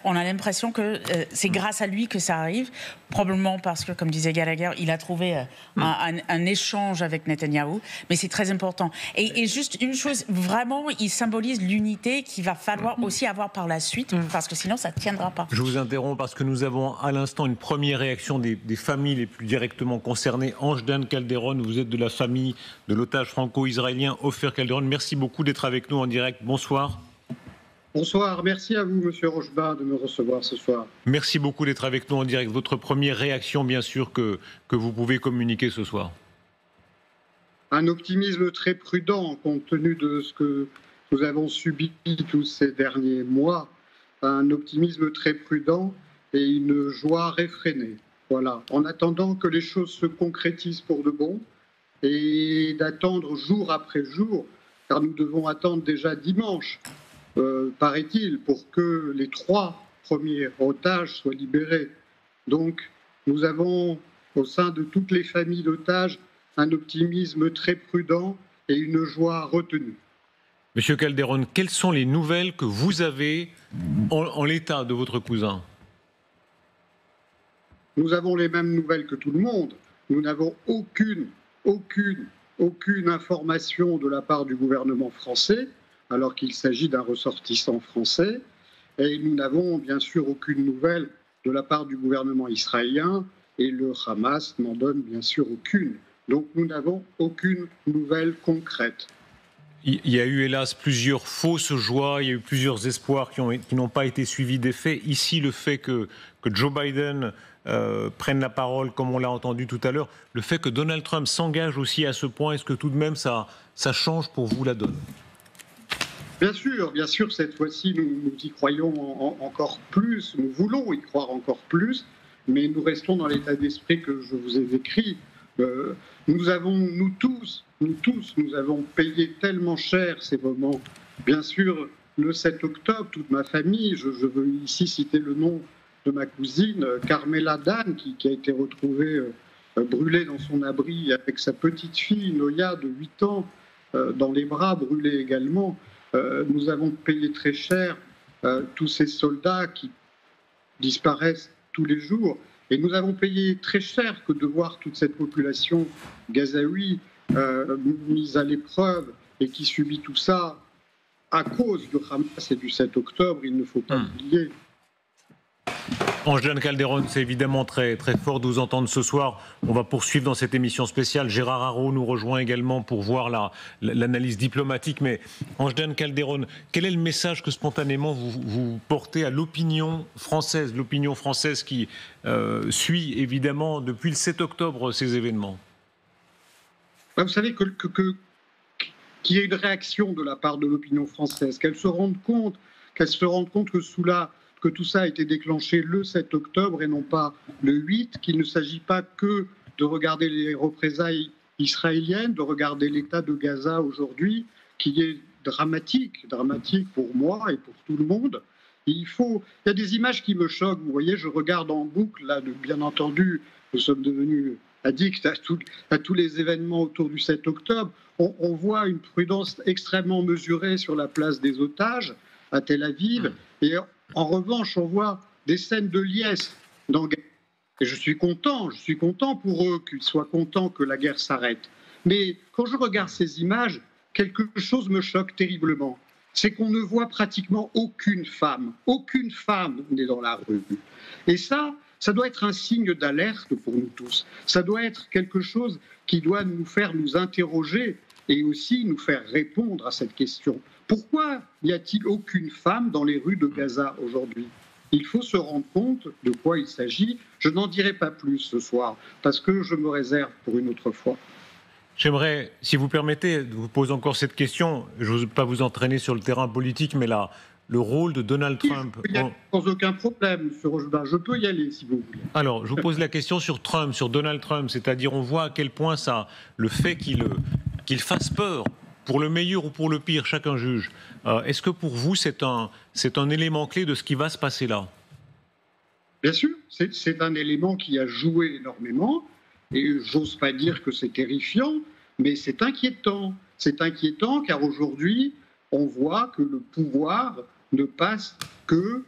On a l'impression que c'est grâce à lui que ça arrive, probablement parce que, comme disait Gallagher, il a trouvé un échange avec Netanyahou, mais c'est très important. Et juste une chose, vraiment, il symbolise l'unité qu'il va falloir aussi avoir par la suite, parce que sinon, ça ne tiendra pas. Je vous interromps parce que nous avons à l'instant une première réaction des familles les plus directement concernées. Ange-Dan Calderon, vous êtes de la famille de l'otage franco-israélien Ofer Calderon. Merci beaucoup d'être avec nous en direct. Bonsoir. Bonsoir, merci à vous, Monsieur Rochba, de me recevoir ce soir. Merci beaucoup d'être avec nous en direct. Votre première réaction, bien sûr, que vous pouvez communiquer ce soir. Un optimisme très prudent, compte tenu de ce que nous avons subi tous ces derniers mois. Un optimisme très prudent et une joie réfrénée. Voilà, en attendant que les choses se concrétisent pour de bon et d'attendre jour après jour, car nous devons attendre déjà dimanche, paraît-il, pour que les 3 premiers otages soient libérés. Donc, nous avons, au sein de toutes les familles d'otages, un optimisme très prudent et une joie retenue. Monsieur Calderon, quelles sont les nouvelles que vous avez en l'état de votre cousin ? Nous avons les mêmes nouvelles que tout le monde. Nous n'avons aucune information de la part du gouvernement français, alors qu'il s'agit d'un ressortissant français. Et nous n'avons bien sûr aucune nouvelle de la part du gouvernement israélien, et le Hamas n'en donne bien sûr aucune. Donc nous n'avons aucune nouvelle concrète. Il y a eu hélas plusieurs fausses joies, il y a eu plusieurs espoirs qui n'ont pas été suivis d'effet. Ici, le fait que Joe Biden prenne la parole, comme on l'a entendu tout à l'heure, le fait que Donald Trump s'engage aussi à ce point, est-ce que tout de même ça change pour vous la donne ? Bien sûr, cette fois-ci, nous y croyons encore plus, nous voulons y croire encore plus, mais nous restons dans l'état d'esprit que je vous ai décrit. Nous tous, nous avons payé tellement cher ces moments. Bien sûr, le 7 octobre, toute ma famille, je veux ici citer le nom de ma cousine, Carmela Dan, qui a été retrouvée brûlée dans son abri avec sa petite fille, Noya, de 8 ans, dans les bras, brûlée également. Nous avons payé très cher tous ces soldats qui disparaissent tous les jours. Et nous avons payé très cher que de voir toute cette population gazaoui mise à l'épreuve et qui subit tout ça à cause du Hamas et du 7 octobre, il ne faut pas oublier. Ange-Jeanne Calderón, c'est évidemment très, très fort de vous entendre ce soir. On va poursuivre dans cette émission spéciale. Gérard Haro nous rejoint également pour voir l'analyse diplomatique. Mais Ange-Jeanne Calderón, quel est le message que spontanément vous portez à l'opinion française qui suit évidemment depuis le 7 octobre ces événements? Vous savez qu'il y ait une réaction de la part de l'opinion française, qu'elle se rende compte que tout ça a été déclenché le 7 octobre et non pas le 8, qu'il ne s'agit pas que de regarder les représailles israéliennes, de regarder l'état de Gaza aujourd'hui, qui est dramatique pour moi et pour tout le monde. Il y a des images qui me choquent, vous voyez, je regarde en boucle, là, bien entendu, nous sommes devenus addicts à tous les événements autour du 7 octobre. On voit une prudence extrêmement mesurée sur la place des otages à Tel Aviv, et en revanche, on voit des scènes de liesse dans Gaza. Et je suis content pour eux qu'ils soient contents que la guerre s'arrête. Mais quand je regarde ces images, quelque chose me choque terriblement. C'est qu'on ne voit pratiquement aucune femme n'est dans la rue. Et ça doit être un signe d'alerte pour nous tous. Ça doit être quelque chose qui doit nous faire nous interroger et aussi nous faire répondre à cette question. Pourquoi n'y a-t-il aucune femme dans les rues de Gaza aujourd'hui ? Il faut se rendre compte de quoi il s'agit. Je n'en dirai pas plus ce soir, parce que je me réserve pour une autre fois. J'aimerais, si vous permettez, vous poser encore cette question. Je n'ose pas vous entraîner sur le terrain politique, mais là, le rôle de Donald Trump... Sans aucun problème, M. Rochebin, je peux y aller si vous voulez. Alors, je vous pose la question sur Donald Trump, c'est-à-dire on voit à quel point le fait qu'il fasse peur, pour le meilleur ou pour le pire, chacun juge. Est-ce que pour vous, c'est un élément clé de ce qui va se passer là ? Bien sûr, c'est un élément qui a joué énormément, et j'ose pas dire que c'est terrifiant, mais c'est inquiétant. C'est inquiétant car aujourd'hui, on voit que le pouvoir ne passe que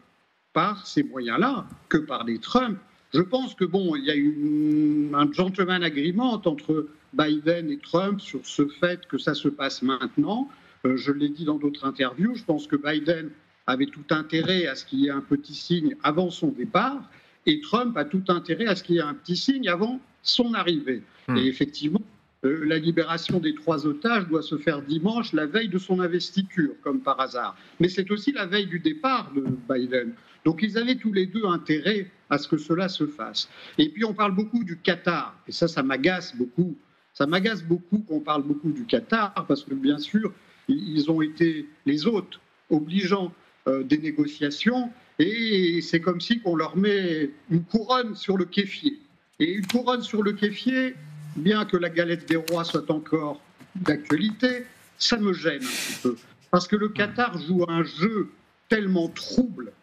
par ces moyens-là, que par des Trump. Je pense que il y a eu un gentleman agreement entre Biden et Trump sur ce fait que ça se passe maintenant. Je l'ai dit dans d'autres interviews, je pense que Biden avait tout intérêt à ce qu'il y ait un petit signe avant son départ, et Trump a tout intérêt à ce qu'il y ait un petit signe avant son arrivée. Et effectivement, la libération des 3 otages doit se faire dimanche, la veille de son investiture, comme par hasard. Mais c'est aussi la veille du départ de Biden. Donc ils avaient tous les deux intérêt à ce que cela se fasse. Et puis on parle beaucoup du Qatar, et ça m'agace beaucoup. Ça m'agace beaucoup qu'on parle beaucoup du Qatar, parce que bien sûr, ils ont été les hôtes obligeants des négociations, et c'est comme si on leur met une couronne sur le kéfier. Et une couronne sur le kéfier, bien que la galette des rois soit encore d'actualité, ça me gêne un petit peu. Parce que le Qatar joue un jeu tellement trouble,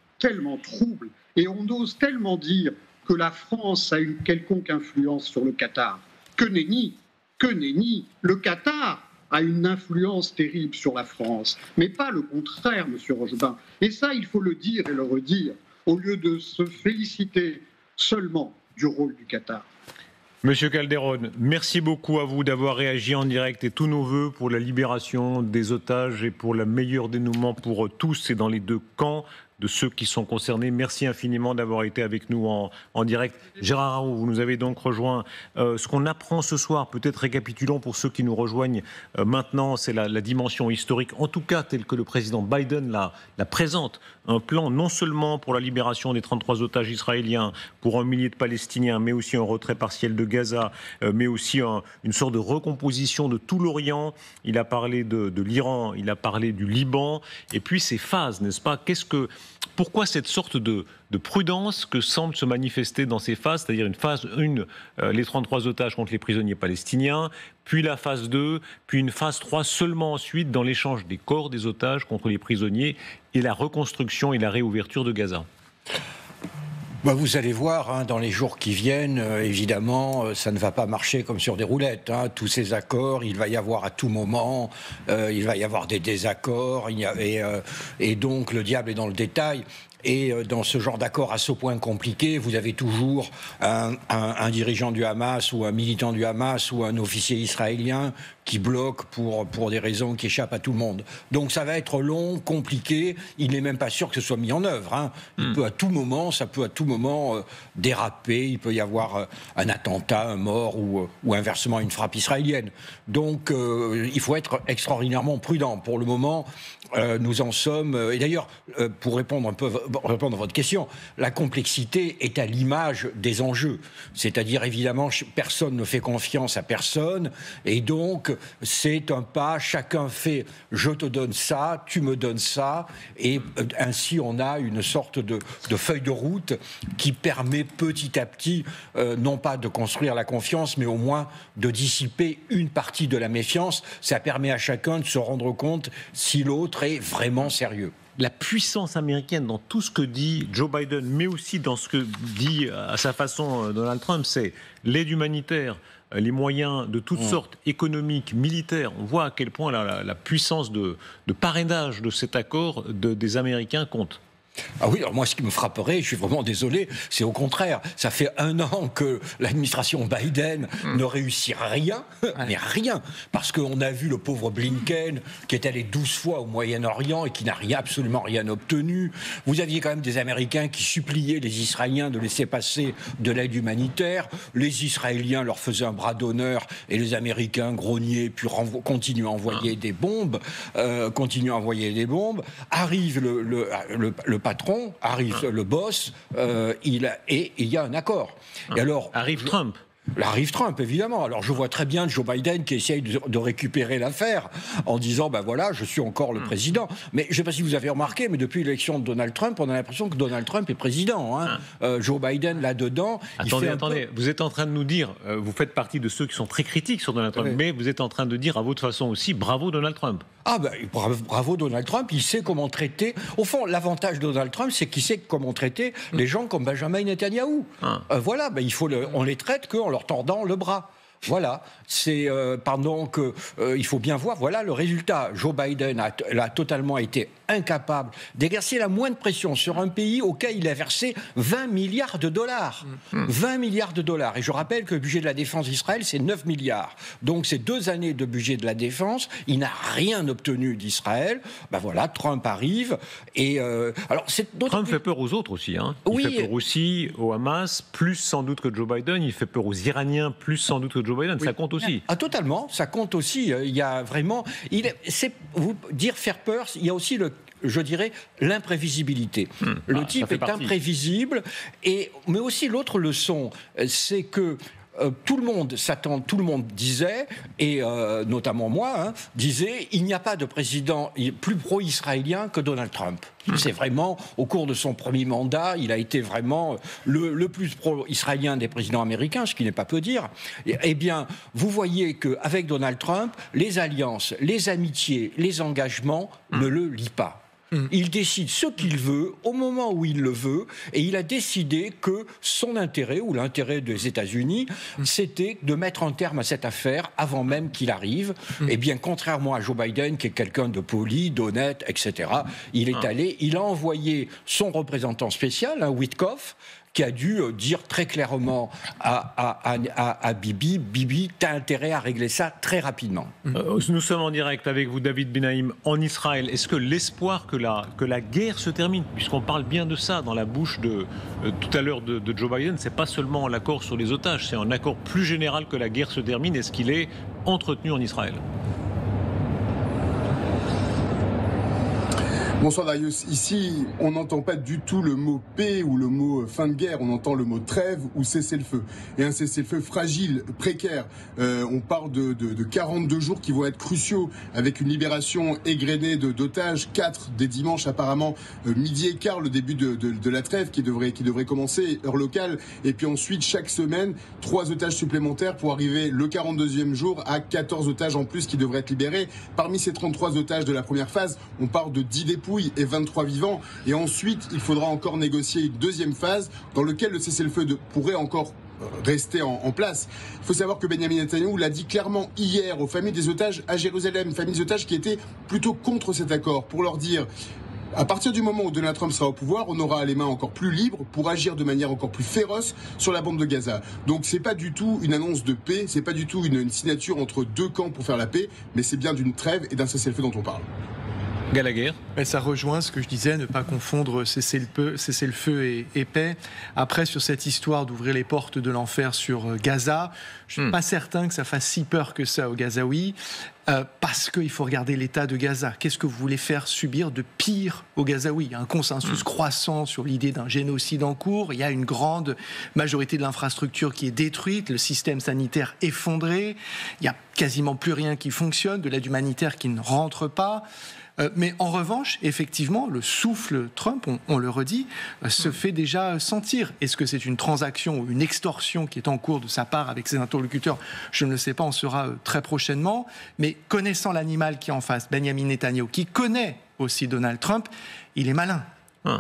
et on ose tellement dire que la France a une quelconque influence sur le Qatar. Que nenni, le Qatar a une influence terrible sur la France, mais pas le contraire, M. Rochebin. Et ça, il faut le dire et le redire, au lieu de se féliciter seulement du rôle du Qatar. Monsieur Calderón, merci beaucoup à vous d'avoir réagi en direct et tous nos vœux pour la libération des otages et pour le meilleur dénouement pour tous et dans les deux camps. de ceux qui sont concernés. Merci infiniment d'avoir été avec nous en direct. Gérard Araud, vous nous avez donc rejoint. Ce qu'on apprend ce soir, peut-être récapitulons pour ceux qui nous rejoignent maintenant, c'est la dimension historique, en tout cas telle que le président Biden la présente. Un plan non seulement pour la libération des 33 otages israéliens, pour 1 millier de Palestiniens, mais aussi un retrait partiel de Gaza, mais aussi une sorte de recomposition de tout l'Orient. Il a parlé de l'Iran, il a parlé du Liban, et puis ces phases, n'est-ce pas ? Pourquoi cette sorte de prudence que semble se manifester dans ces phases, c'est-à-dire une phase 1, les 33 otages contre les prisonniers palestiniens, puis la phase 2, puis une phase 3 seulement ensuite dans l'échange des corps des otages contre les prisonniers et la reconstruction et la réouverture de Gaza? Vous allez voir, dans les jours qui viennent, évidemment, ça ne va pas marcher comme sur des roulettes. Tous ces accords, il va y avoir à tout moment, il va y avoir des désaccords, et donc le diable est dans le détail. Et dans ce genre d'accord à ce point compliqué, vous avez toujours un dirigeant du Hamas ou un militant du Hamas ou un officier israélien qui bloque pour des raisons qui échappent à tout le monde. Donc ça va être long, compliqué. Il n'est même pas sûr que ce soit mis en œuvre. Ça peut à tout moment déraper. Il peut y avoir un attentat, un mort ou inversement une frappe israélienne. Donc il faut être extraordinairement prudent. Pour le moment, nous en sommes. Et d'ailleurs, pour répondre à votre question, la complexité est à l'image des enjeux. C'est-à-dire, évidemment, personne ne fait confiance à personne. Et donc, c'est un pas, chacun fait « je te donne ça, tu me donnes ça ». Et ainsi, on a une sorte de feuille de route qui permet petit à petit, non pas de construire la confiance, mais au moins de dissiper une partie de la méfiance. Ça permet à chacun de se rendre compte si l'autre est vraiment sérieux. La puissance américaine dans tout ce que dit Joe Biden, mais aussi dans ce que dit à sa façon Donald Trump, c'est l'aide humanitaire, les moyens de toutes sortes, économiques, militaires. On voit à quel point la puissance de parrainage de cet accord des Américains compte. Ah oui, alors moi ce qui me frapperait, je suis vraiment désolé, c'est au contraire, ça fait 1 an que l'administration Biden ne réussit rien, mais rien, parce qu'on a vu le pauvre Blinken qui est allé 12 fois au Moyen-Orient et qui n'a absolument rien obtenu. Vous aviez quand même des Américains qui suppliaient les Israéliens de laisser passer de l'aide humanitaire, les Israéliens leur faisaient un bras d'honneur et les Américains grognaient puis continuaient à envoyer des bombes, arrive le patron, arrive le boss, il y a un accord. Et alors, arrive Trump. Arrive Trump, évidemment. Alors je vois très bien Joe Biden qui essaye de récupérer l'affaire en disant voilà, je suis encore le président. Mais je ne sais pas si vous avez remarqué, mais depuis l'élection de Donald Trump, on a l'impression que Donald Trump est président. Joe Biden là-dedans. Attendez, vous êtes en train de nous dire, vous faites partie de ceux qui sont très critiques sur Donald Trump, mais vous êtes en train de dire à votre façon aussi, bravo Donald Trump. Bravo Donald Trump, il sait comment traiter. Au fond, l'avantage de Donald Trump, c'est qu'il sait comment traiter les gens comme Benjamin Netanyahou. On les traite qu'en leur tordant le bras. Voilà, c'est pendant que il faut bien voir, voilà le résultat. Joe Biden a totalement été incapable d'exercer la moindre pression sur un pays auquel il a versé 20 milliards de dollars. 20 milliards de dollars. Et je rappelle que le budget de la défense d'Israël, c'est 9 milliards. Donc c'est 2 années de budget de la défense. Il n'a rien obtenu d'Israël. Voilà, Trump arrive. Et Trump fait peur aux autres aussi. Il fait peur aussi au Hamas, plus sans doute que Joe Biden. Il fait peur aux Iraniens, plus sans doute que Joe Biden. Ça compte aussi. Totalement, ça compte aussi. Il y a vraiment... dire faire peur, il y a aussi je dirais, l'imprévisibilité. Le type est imprévisible. Mais aussi l'autre leçon, c'est que tout le monde disait, et notamment moi, disait, il n'y a pas de président plus pro-israélien que Donald Trump. C'est vraiment, au cours de son premier mandat, il a été vraiment le plus pro-israélien des présidents américains, ce qui n'est pas peu dire. Eh bien, vous voyez qu'avec Donald Trump, les alliances, les amitiés, les engagements ne le lient pas. Il décide ce qu'il veut, au moment où il le veut, et il a décidé que son intérêt, ou l'intérêt des États-Unis, c'était de mettre un terme à cette affaire avant même qu'il arrive. Eh bien, contrairement à Joe Biden, qui est quelqu'un de poli, d'honnête, etc., il a envoyé son représentant spécial, Witkoff, qui a dû dire très clairement à Bibi, Bibi, tu as intérêt à régler ça très rapidement. Nous sommes en direct avec vous, David Benaïm, en Israël. Est-ce que l'espoir que la guerre se termine, puisqu'on parle bien de ça dans la bouche tout à l'heure de Joe Biden, c'est pas seulement l'accord sur les otages, c'est un accord plus général que la guerre se termine. Est-ce qu'il est entretenu en Israël ? Bonsoir Darius. Ici, on n'entend pas du tout le mot paix ou le mot fin de guerre. On entend le mot trêve ou cessez-le-feu. Et un cessez-le-feu fragile, précaire. On parle de 42 jours qui vont être cruciaux avec une libération égrenée d'otages. 4 des dimanches apparemment, midi et quart, le début de la trêve qui devrait commencer, heure locale. Et puis ensuite, chaque semaine, 3 otages supplémentaires pour arriver le 42e jour à 14 otages en plus qui devraient être libérés. Parmi ces 33 otages de la première phase, on parle de 10 dépouilles et 23 vivants. Et ensuite, il faudra encore négocier une deuxième phase dans laquelle le cessez-le-feu pourrait encore rester en place. Il faut savoir que Benjamin Netanyahou l'a dit clairement hier aux familles des otages à Jérusalem, familles des otages qui étaient plutôt contre cet accord, pour leur dire: à partir du moment où Donald Trump sera au pouvoir, on aura les mains encore plus libres pour agir de manière encore plus féroce sur la bande de Gaza. Donc c'est pas du tout une annonce de paix, c'est pas du tout une signature entre deux camps pour faire la paix, mais c'est bien d'une trêve et d'un cessez-le-feu dont on parle. Gallagher. Mais ça rejoint ce que je disais, ne pas confondre cessez-le-feu et paix. Après, sur cette histoire d'ouvrir les portes de l'enfer sur Gaza, je ne suis pas certain que ça fasse si peur que ça aux Gazaouis, parce qu'il faut regarder l'état de Gaza. Qu'est-ce que vous voulez faire subir de pire aux Gazaouis ? Il y a un consensus croissant sur l'idée d'un génocide en cours. Il y a une grande majorité de l'infrastructure qui est détruite, le système sanitaire effondré. Il n'y a quasiment plus rien qui fonctionne, de l'aide humanitaire qui ne rentre pas. Mais en revanche, effectivement, le souffle Trump, on le redit, se fait déjà sentir. Est-ce que c'est une transaction ou une extorsion qui est en cours de sa part avec ses interlocuteurs ? Je ne le sais pas, on saura très prochainement. Mais connaissant l'animal qui est en face, Benjamin Netanyahou, qui connaît aussi Donald Trump, il est malin,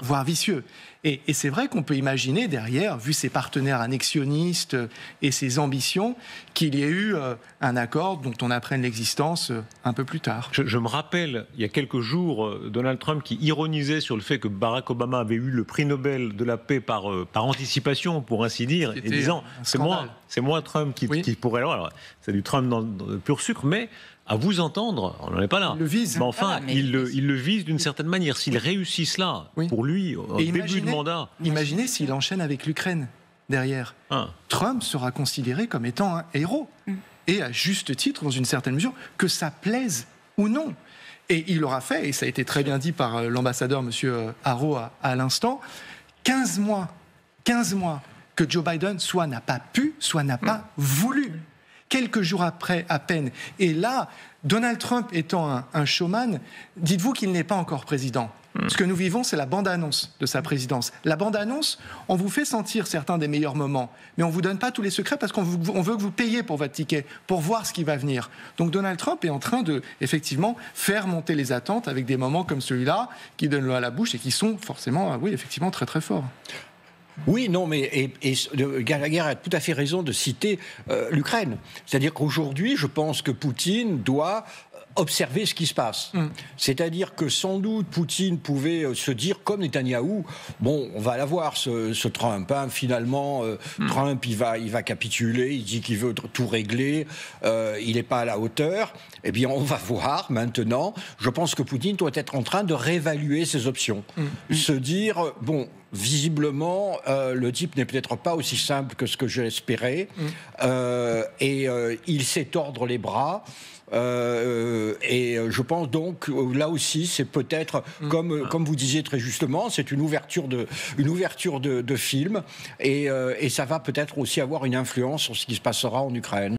voire vicieux. Et c'est vrai qu'on peut imaginer derrière, vu ses partenaires annexionnistes et ses ambitions, qu'il y ait eu un accord dont on apprenne l'existence un peu plus tard. Je me rappelle, il y a quelques jours, Donald Trump qui ironisait sur le fait que Barack Obama avait eu le prix Nobel de la paix par anticipation, pour ainsi dire, et disant c'est moi Trump qui pourrait... Alors, c'est du Trump dans le pur sucre, mais... À vous entendre, on n'en est pas là. Il le vise. Mais enfin, il le vise d'une certaine manière. S'il réussit cela, pour lui, au début de mandat... Imaginez s'il enchaîne avec l'Ukraine derrière. Trump sera considéré comme étant un héros. Et à juste titre, dans une certaine mesure, que ça plaise ou non. Et il l'aura fait, et ça a été très bien dit par l'ambassadeur, M. Haro, à l'instant, 15 mois que Joe Biden soit n'a pas pu, soit n'a pas voulu. Quelques jours après, à peine. Et là, Donald Trump étant un showman, dites-vous qu'il n'est pas encore président. Ce que nous vivons, c'est la bande-annonce de sa présidence. La bande-annonce, on vous fait sentir certains des meilleurs moments, mais on ne vous donne pas tous les secrets parce qu'on veut que vous payiez pour votre ticket, pour voir ce qui va venir. Donc Donald Trump est en train de, effectivement, faire monter les attentes avec des moments comme celui-là, qui donnent l'eau à la bouche et qui sont forcément, oui, effectivement, très très forts. Oui, non, mais Gallagher a tout à fait raison de citer l'Ukraine. C'est-à-dire qu'aujourd'hui, je pense que Poutine doit observer ce qui se passe. C'est-à-dire que sans doute Poutine pouvait se dire comme Netanyahou, bon, on va l'avoir ce Trump, finalement Trump il va capituler, il dit qu'il veut tout régler, il n'est pas à la hauteur. Eh bien on va voir maintenant. Je pense que Poutine doit être en train de réévaluer ses options, se dire bon, visiblement le type n'est peut-être pas aussi simple que ce que j'espérais, et il sait tordre les bras. Et je pense donc là aussi c'est peut-être comme vous disiez très justement, c'est une ouverture de film, et ça va peut-être aussi avoir une influence sur ce qui se passera en Ukraine.